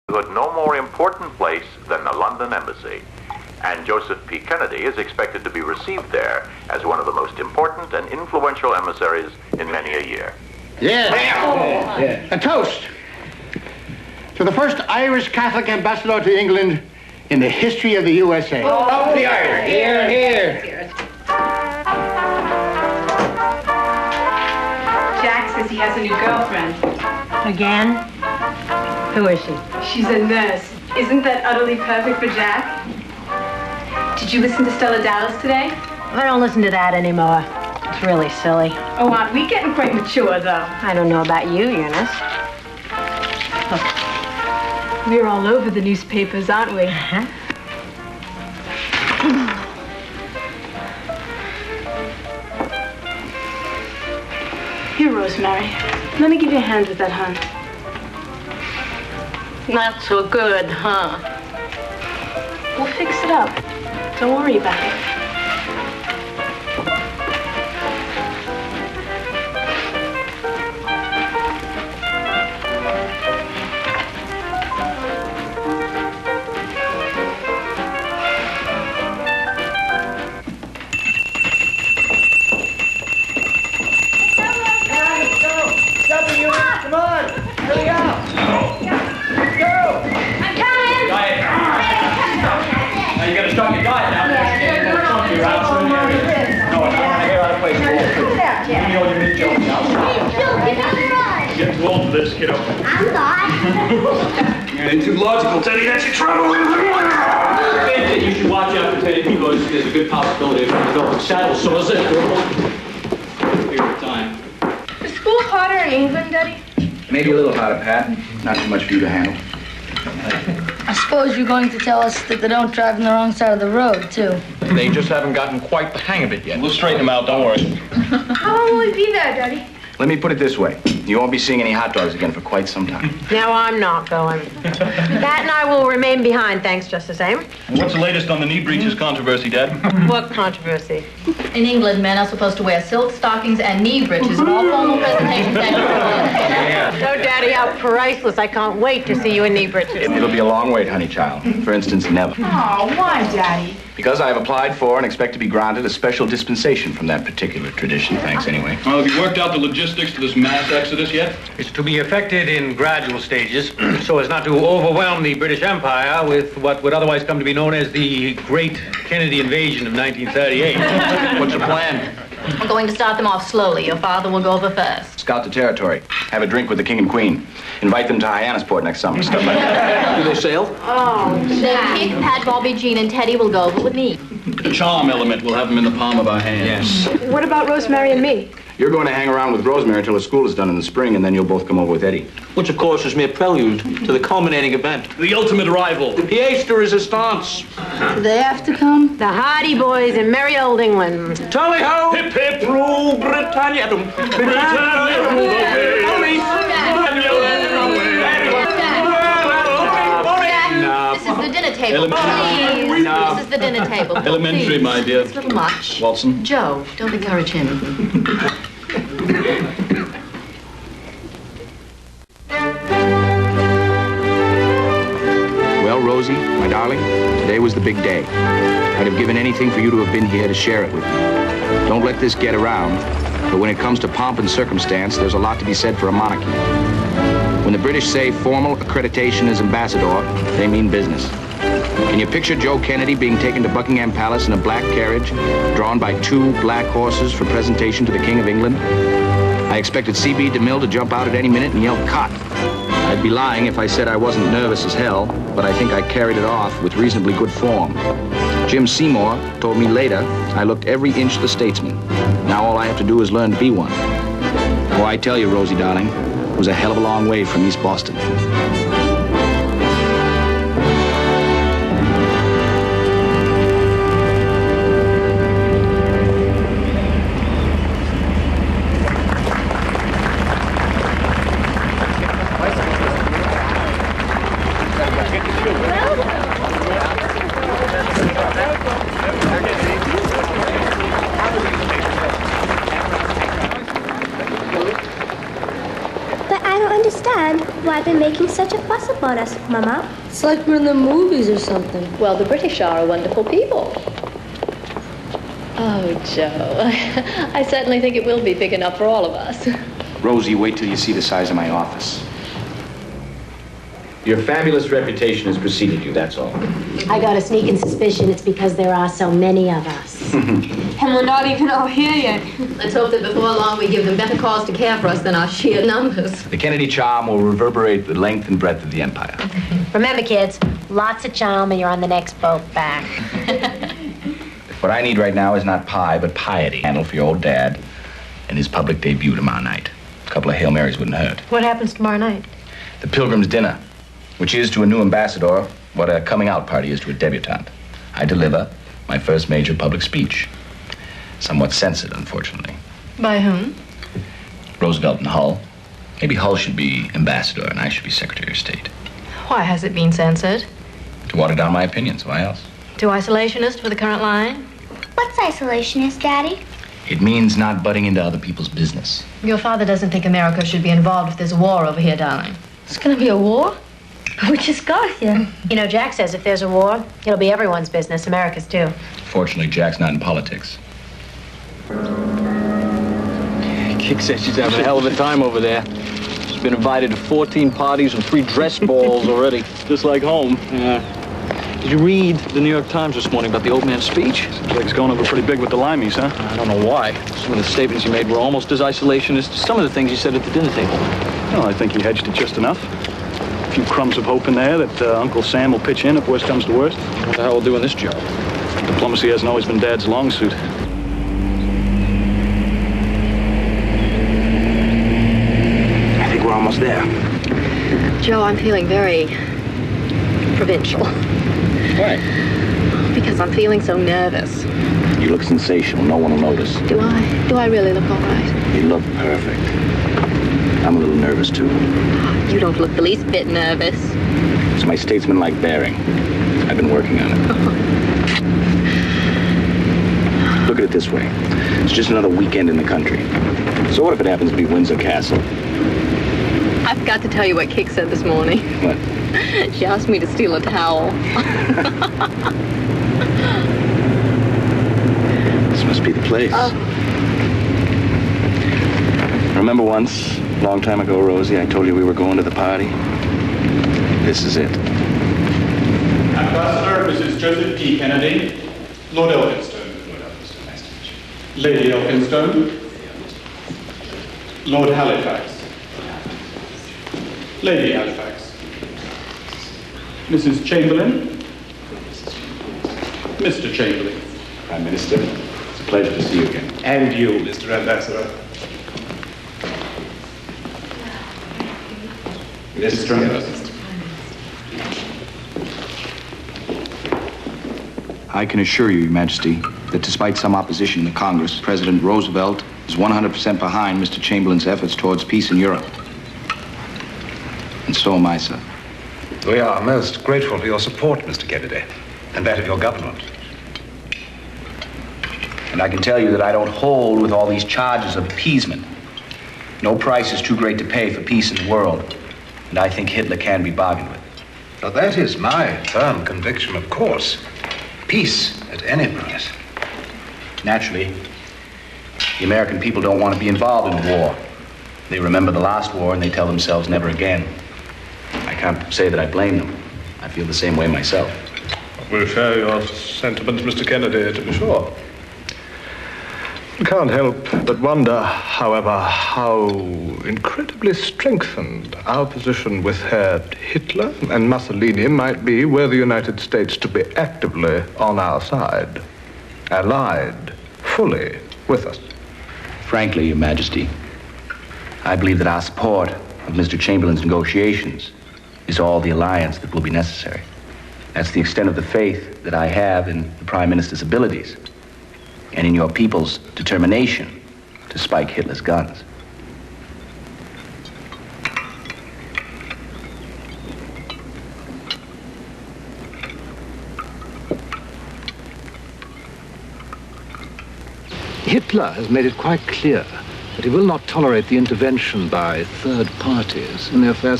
But no more important place than the London Embassy. And Joseph P. Kennedy is expected to be received there as one of the most important and influential emissaries in many a year. Yeah. A toast to the first Irish Catholic ambassador to England in the history of the USA. Oh, the Irish. Here, here. Jack says he has a new girlfriend. Again? Who is she? She's a nurse. Isn't that utterly perfect for Jack? Did you listen to Stella Dallas today? I don't listen to that anymore. It's really silly. Oh, aren't we getting quite mature, though? I don't know about you, Eunice. Look, we're all over the newspapers, aren't we? Uh-huh. Here, Rosemary. Let me give you a hand with that, hon. Not so good, huh? We'll fix it up. Don't worry about it. Come on! Hurry up! Go! I'm coming! Diet. Now you gotta start your diet now. You're out to an area. No, I don't want to hear out of place. You know your mid-joke now. Get too old for this, kiddo. I'm not. You're getting too logical, Teddy. That's your trouble. You should watch out for Teddy because there's a good possibility of developing saddle sores. Period of time. Is school harder in England, Daddy? Maybe a little harder, Pat. Not too much for you to handle. I suppose you're going to tell us that they don't drive on the wrong side of the road, too. They just haven't gotten quite the hang of it yet. We'll straighten them out, don't worry. How long will we be there, Daddy? Let me put it this way. You won't be seeing any hot dogs again for quite some time. Now I'm not going. Pat and I will remain behind, thanks just the same. What's the latest on the knee breeches controversy, Dad? What controversy? In England, men are supposed to wear silk stockings and knee breeches in all formal presentations. No, Daddy, how priceless. I can't wait to see you in knee breeches. It'll be a long wait, honey child. For instance, never. Oh, why, Daddy? Because I have applied for and expect to be granted a special dispensation from that particular tradition. Thanks, anyway. Well, have you worked out the logistics to this mass exodus yet? It's to be effected in gradual stages so as not to overwhelm the British Empire with what would otherwise come to be known as the Great Kennedy Invasion of 1938. What's your plan? We're going to start them off slowly. Your father will go over first. Scout the territory. Have a drink with the king and queen. Invite them to Hyannisport next summer. Stuff like that. Do they sail? Oh, Then Kit, Pat, Bobby, Jean, and Teddy will go over with me. The charm element will have them in the palm of our hands. Yes. what about Rosemary and me? You're going to hang around with Rosemary until the school is done in the spring, and then you'll both come over with Eddie. Which, of course, is mere prelude to the culminating event. The ultimate rival. The pièce de résistance. Do they have to come? The Hardy Boys in merry old England. Tally-ho! Hip, hip, rule Britannia. This is the dinner table. Please. This is the dinner table. Elementary, Please. my dear. It's a little much. Walton? Joe, don't encourage him. Well, Rosie, my darling, today was the big day. I'd have given anything for you to have been here to share it with me. Don't let this get around, but when it comes to pomp and circumstance, there's a lot to be said for a monarchy. When the British say formal accreditation as ambassador, they mean business. Can you picture Joe Kennedy being taken to Buckingham Palace in a black carriage, drawn by 2 black horses for presentation to the King of England? I expected C.B. DeMille to jump out at any minute and yell, "Cut!" I'd be lying if I said I wasn't nervous as hell, but I think I carried it off with reasonably good form. Jim Seymour told me later I looked every inch the statesman. Now all I have to do is learn to be one. Oh, I tell you, Rosie, darling, it was a hell of a long way from East Boston. But I don't understand why they're making such a fuss about about us, Mama? It's like we're in the movies or something. Well, the British are a wonderful people. Oh, Joe, I certainly think it will be big enough for all of us. Rosie, wait till you see the size of my office. Your fabulous reputation has preceded you, that's all. I got a sneaking suspicion it's because there are so many of us. And we're not even all here yet. Let's hope that before long we give them better cause to care for us than our sheer numbers. The Kennedy charm will reverberate the length and breadth of the empire. Remember, kids, lots of charm and you're on the next boat back. What I need right now is not pie, but piety. Handle for your old dad and his public debut tomorrow night. A couple of Hail Marys wouldn't hurt. What happens tomorrow night? The Pilgrim's Dinner, which is to a new ambassador what a coming out party is to a debutante. I deliver my first major public speech. Somewhat censored, unfortunately. By whom? Roosevelt and Hull. Maybe Hull should be ambassador and I should be Secretary of State. Why has it been censored? To water down my opinions, why else? Too isolationist for the current line? What's isolationist, Daddy? It means not butting into other people's business. Your father doesn't think America should be involved if there's a war over here, darling. It's gonna be a war? We just got here. You know, Jack says if there's a war, it'll be everyone's business, America's too. Fortunately, Jack's not in politics. Kik says she's having a hell of a time over there. She's been invited to 14 parties and 3 dress balls already. Just like home. Did you read the New York Times this morning about the old man's speech? Seems like it's going over pretty big with the Limeys, huh? I don't know why. Some of the statements he made were almost as isolationist as some of the things he said at the dinner table. Well, I think he hedged it just enough. A few crumbs of hope in there that Uncle Sam will pitch in if worst comes to worst. What the hell will do in this job? Diplomacy hasn't always been Dad's long suit. I think we're almost there. Joe, I'm feeling very provincial. Why? Because I'm feeling so nervous. You look sensational. No one will notice. Do I? Do I really look all right? You look perfect. I'm a little nervous, too. You don't look the least bit nervous. It's my statesman-like bearing. I've been working on it. Look at it this way. It's just another weekend in the country. So what if it happens to be Windsor Castle? I forgot to tell you what Kik said this morning. What? She asked me to steal a towel. This must be the place. Remember once, a long time ago, Rosie, I told you we were going to the party? This is it. Ambassador Mrs. Joseph P. Kennedy, Lord Elphinstone. Lady Elphinstone. Lord Halifax. Lady Halifax. Mrs. Chamberlain. Mr. Chamberlain. Prime Minister, it's a pleasure to see you again. And you, Mr. Ambassador. Mr. Ambassador. I can assure you, Your Majesty, that despite some opposition in the Congress, President Roosevelt is 100% behind Mr. Chamberlain's efforts towards peace in Europe. And so am I, sir. We are most grateful for your support, Mr. Kennedy, and that of your government. And I can tell you that I don't hold with all these charges of appeasement. No price is too great to pay for peace in the world, and I think Hitler can be bargained with. Now, that is my firm conviction, of course. Peace at any price. Naturally, the American people don't want to be involved in war. They remember the last war and they tell themselves never again. I can't say that I blame them. I feel the same way myself. We'll share your sentiments, Mr. Kennedy, to be sure. I can't help but wonder, however, how incredibly strengthened our position with Herr Hitler and Mussolini might be were the United States to be actively on our side, allied fully with us. Frankly, Your Majesty, I believe that our support of Mr. Chamberlain's negotiations is all the alliance that will be necessary. That's the extent of the faith that I have in the Prime Minister's abilities and in your people's determination to spike Hitler's guns. Hitler has made it quite clear that he will not tolerate the intervention by third parties in the affairs of